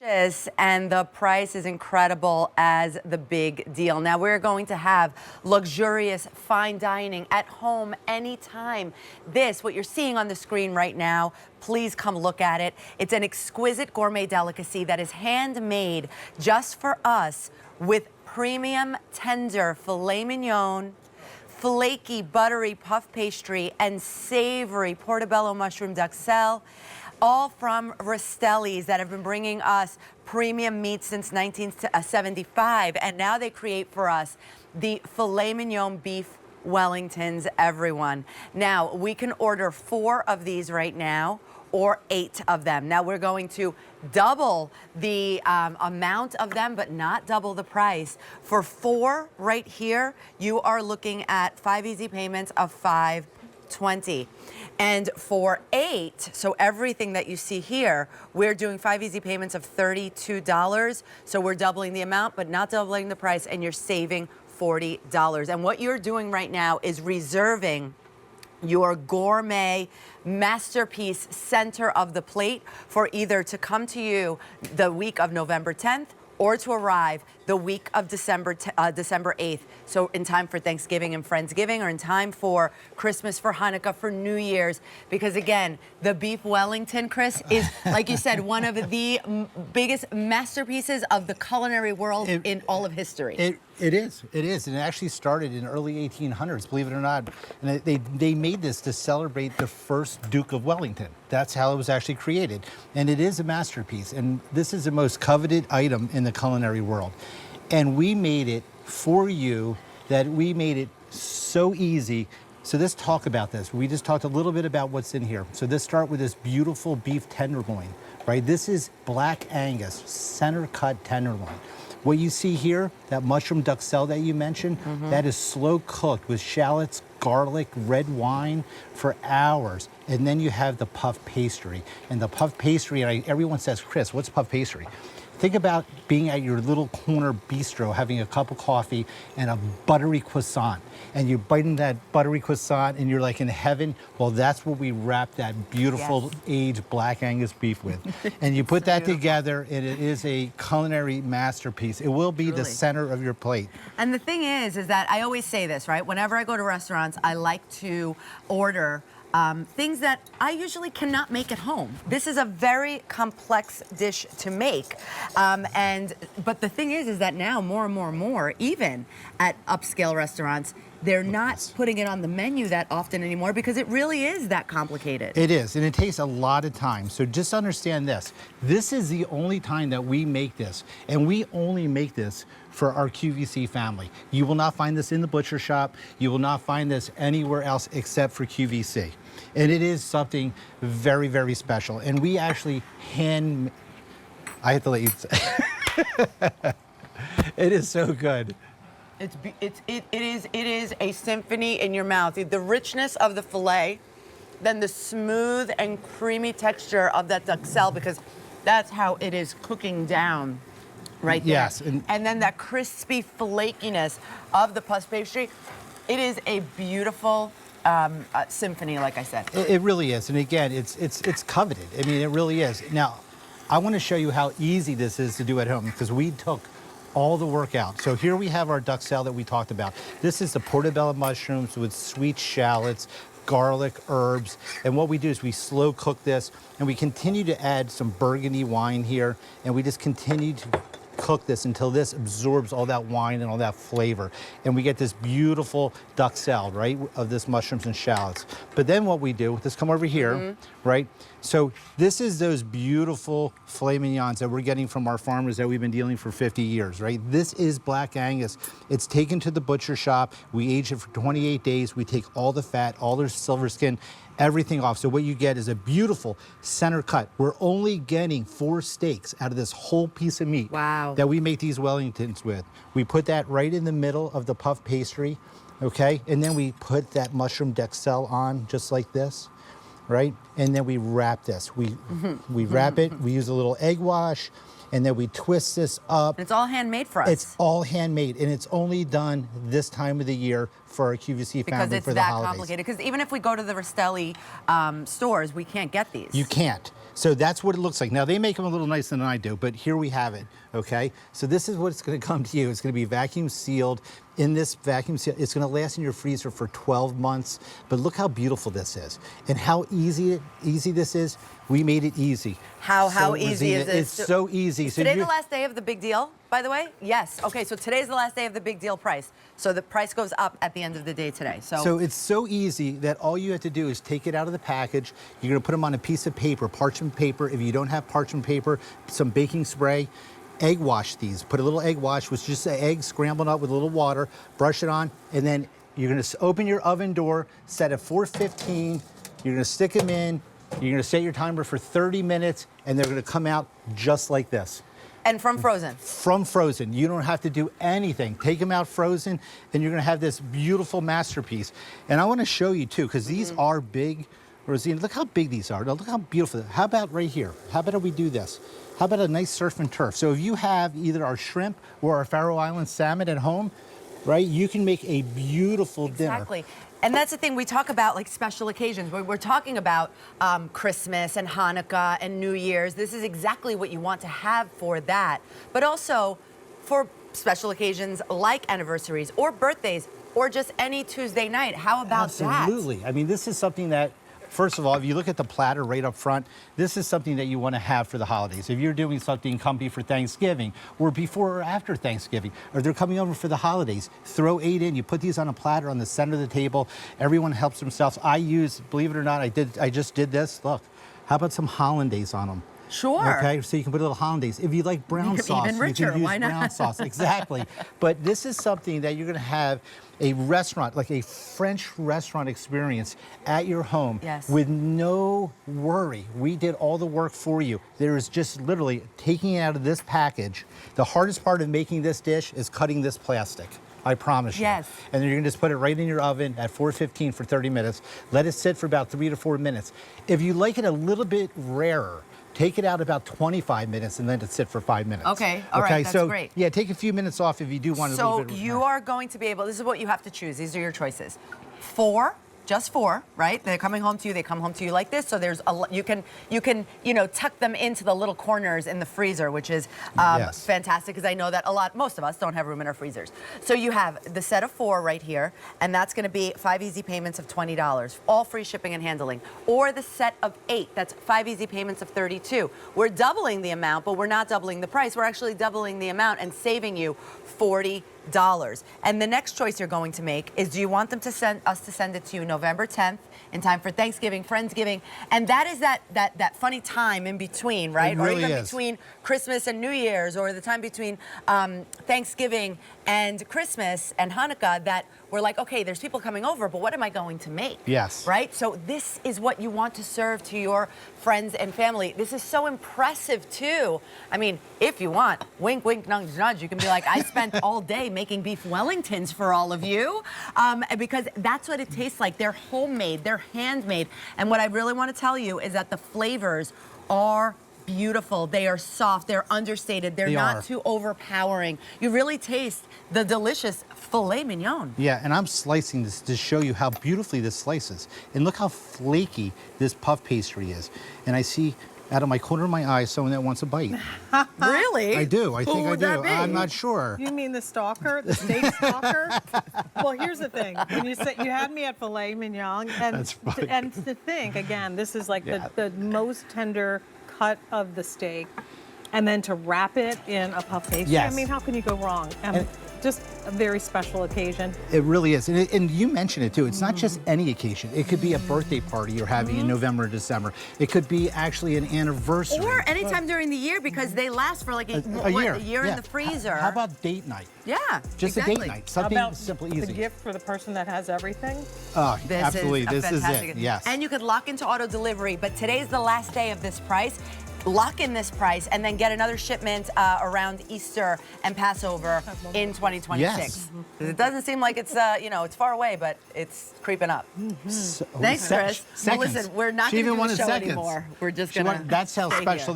And the price is incredible as the big deal. Now we're going to have luxurious fine dining at home anytime. This, what you're seeing on the screen right now, please come look at it. It's an exquisite gourmet delicacy that is handmade just for us with premium tender filet mignon, flaky buttery puff pastry, and savory portobello mushroom duxelle. All from Rastelli's that have been bringing us premium meat since 1975. And now they create for us the Filet Mignon beef Wellingtons, everyone. Now, we can order 4 of these right now or 8 of them. Now, we're going to double the amount of them, but not double the price. For 4 right here, you are looking at 5 easy payments of $5.20. And for 8, so everything that you see here, we're doing 5 easy payments of $32. So we're doubling the amount, but not doubling the price, and you're saving $40. And what you're doing right now is reserving your gourmet masterpiece center of the plate for either to come to you the week of November 10th or to arrive the week of December 8th. So in time for Thanksgiving and Friendsgiving, or in time for Christmas, for Hanukkah, for New Year's. Because again, the beef Wellington, Chris, is, like you said, one of the biggest masterpieces of the culinary world in all of history. It is. And it actually started in early 1800s, believe it or not. And they made this to celebrate the first Duke of Wellington. That's how it was actually created. And it is a masterpiece. And this is the most coveted item in the culinary world. And we made it for you, that we made it so easy. So let's talk about this. We just talked a little bit about what's in here. So let's start with this beautiful beef tenderloin, right? This is Black Angus, center cut tenderloin. What you see here, that mushroom duxelle that you mentioned, that is slow cooked with shallots, garlic, red wine for hours. And then you have the puff pastry. And the puff pastry, everyone says, Chris, what's puff pastry? Think about being at your little corner bistro, having a cup of coffee and a buttery croissant. And you're biting that buttery croissant and you're like in heaven. Well, that's what we wrap that beautiful aged Black Angus beef with. And you put that together and it is a culinary masterpiece. It will be the center of your plate. And the thing is that I always say this, right? Whenever I go to restaurants, I like to order things that I usually cannot make at home. This is a very complex dish to make. But the thing is that now more and more, even at upscale restaurants, they're not putting it on the menu that often anymore because it really is that complicated. It is, and it takes a lot of time. So just understand this. This is the only time that we make this, and we only make this for our QVC family. You will not find this in the butcher shop. You will not find this anywhere else except for QVC. And it is something very, very special. And we actually I have to let you It is so good. It is a symphony in your mouth. The richness of the filet, then the smooth and creamy texture of that duxelle, because that's how it is cooking down right there. Yes. And then that crispy flakiness of the puff pastry. It is a beautiful symphony, like I said. It really is. And again, it's coveted. I mean, it really is. Now, I want to show you how easy this is to do at home, because we took all the work out. So here we have our duxelle that we talked about. This is the portobello mushrooms with sweet shallots, garlic, herbs. And what we do is we slow cook this, and we continue to add some burgundy wine here, and we just continue to cook this until this absorbs all that wine and all that flavor. And we get this beautiful duxelle, right, of this mushrooms and shallots. But then what we do, let's come over here, right? So this is those beautiful filet mignons that we're getting from our farmers that we've been dealing for 50 years, right? This is Black Angus. It's taken to the butcher shop. We age it for 28 days. We take all the fat, all the silver skin, everything off. So what you get is a beautiful center cut. We're only getting 4 steaks out of this whole piece of meat that we make these Wellingtons with. We put that right in the middle of the puff pastry, okay? And then we put that mushroom duxelle on just like this, right? And then we wrap this. We wrap it, we use a little egg wash, and then we twist this up. It's all handmade for us. It's all handmade, and it's only done this time of the year for our QVC family for the holidays. Because it's that complicated. Because even if we go to the Rastelli stores, we can't get these. You can't. So that's what it looks like. Now, they make them a little nicer than I do, but here we have it, okay? So this is what it's gonna come to you. It's gonna be vacuum sealed. In this vacuum seal, it's gonna last in your freezer for 12 months. But look how beautiful this is and how easy this is. We made it easy. How easy is it? It's so easy. Is today the last day of the big deal, by the way? Yes. Okay, so today's the last day of the big deal price. So the price goes up at the end of the day today. So it's so easy that all you have to do is take it out of the package. You're gonna put them on a piece of paper, parchment paper. If you don't have parchment paper, some baking spray. Egg wash these. Put a little egg wash, which is just an egg scrambled up with a little water, brush it on, and then you're gonna open your oven door, set at 415, you're gonna stick them in, you're gonna set your timer for 30 minutes, and they're gonna come out just like this. And from frozen? From frozen. You don't have to do anything. Take them out frozen, and you're gonna have this beautiful masterpiece. And I wanna show you too, because these are big. Rosina, look how big these are. Now look how beautiful. How about right here? How about if we do this? How about a nice surf and turf? So if you have either our shrimp or our Faroe Island salmon at home, right, you can make a beautiful dinner. Exactly. And that's the thing, we talk about like special occasions. We're talking about Christmas and Hanukkah and New Year's. This is exactly what you want to have for that. But also for special occasions like anniversaries or birthdays or just any Tuesday night. How about that? Absolutely. I mean, this is something that, first of all, if you look at the platter right up front, this is something that you want to have for the holidays. If you're doing something company for Thanksgiving or before or after Thanksgiving, or they're coming over for the holidays, throw 8 in. You put these on a platter on the center of the table. Everyone helps themselves. I use, believe it or not, I just did this. Look, how about some hollandaise on them? Sure. Okay, so you can put a little hollandaise. If you like brown sauce, even richer, you can use why not? brown sauce. Exactly. But this is something that you're going to have a restaurant, like a French restaurant experience at your home with no worry. We did all the work for you. There is just literally taking it out of this package. The hardest part of making this dish is cutting this plastic. I promise you. Yes. And then you're gonna just put it right in your oven at 415 for 30 minutes. Let it sit for about 3 to 4 minutes. If you like it a little bit rarer, take it out about 25 minutes and let it sit for 5 minutes. Okay, all right, that's so, great. Yeah, take a few minutes off if you do want a little bit. So you are going to be able, this is what you have to choose. These are your choices. 4, just 4, right? They're coming home to you. They come home to you like this. So there's you can tuck them into the little corners in the freezer, which is fantastic because I know that most of us don't have room in our freezers. So you have the set of 4 right here, and that's going to be 5 easy payments of $20, all free shipping and handling. Or the set of 8, that's 5 easy payments of $32. We're doubling the amount, but we're not doubling the price. We're actually doubling the amount and saving you $40. And the next choice you're going to make is, do you want them to send it to you November 10th in time for Thanksgiving, Friendsgiving? And that is that funny time in between, right? It really or even is. between Christmas and New Year's, or the time between Thanksgiving and Christmas and Hanukkah, that we're like, okay, there's people coming over, but what am I going to make? Yes. Right? So this is what you want to serve to your friends and family. This is so impressive too. I mean, if you want, wink, wink, nudge, nudge, you can be like, I spent all day making beef Wellingtons for all of you, because that's what it tastes like. They're homemade, they're handmade. And what I really want to tell you is that the flavors are beautiful. They are soft, they're understated, they're not too overpowering. You really taste the delicious filet mignon. Yeah, and I'm slicing this to show you how beautifully this slices. And look how flaky this puff pastry is. And I see out of my corner of my eye someone that wants a bite. Really? I do. I think Who I would do. that be? I'm not sure. You mean the stalker, the steak stalker? Well, here's the thing. When you said you had me at filet mignon, and That's funny. and to think again, this is like the most tender cut of the steak, and then to wrap it in a puff pastry. Yes. I mean, how can you go wrong? Just a very special occasion. It really is. And you mentioned it too. It's not just any occasion. It could be a birthday party you're having in November or December. It could be actually an anniversary. Or anytime during the year, because they last for like a year in the freezer. How about date night? Yeah, Just exactly. a date night. Something How about simple, the easy. gift for the person that has everything? Oh, This absolutely. is a This is fantastic. it. Yes. And you could lock into auto delivery, but today's the last day of this price. Lock in this price and then get another shipment around Easter and Passover in 2026. Yes. It doesn't seem like it's it's far away, but it's creeping up. So- Thanks, Chris. Well, Seconds. listen, we're not She going to even do the wanted show seconds. anymore. We're just She going to. wanted- That's how special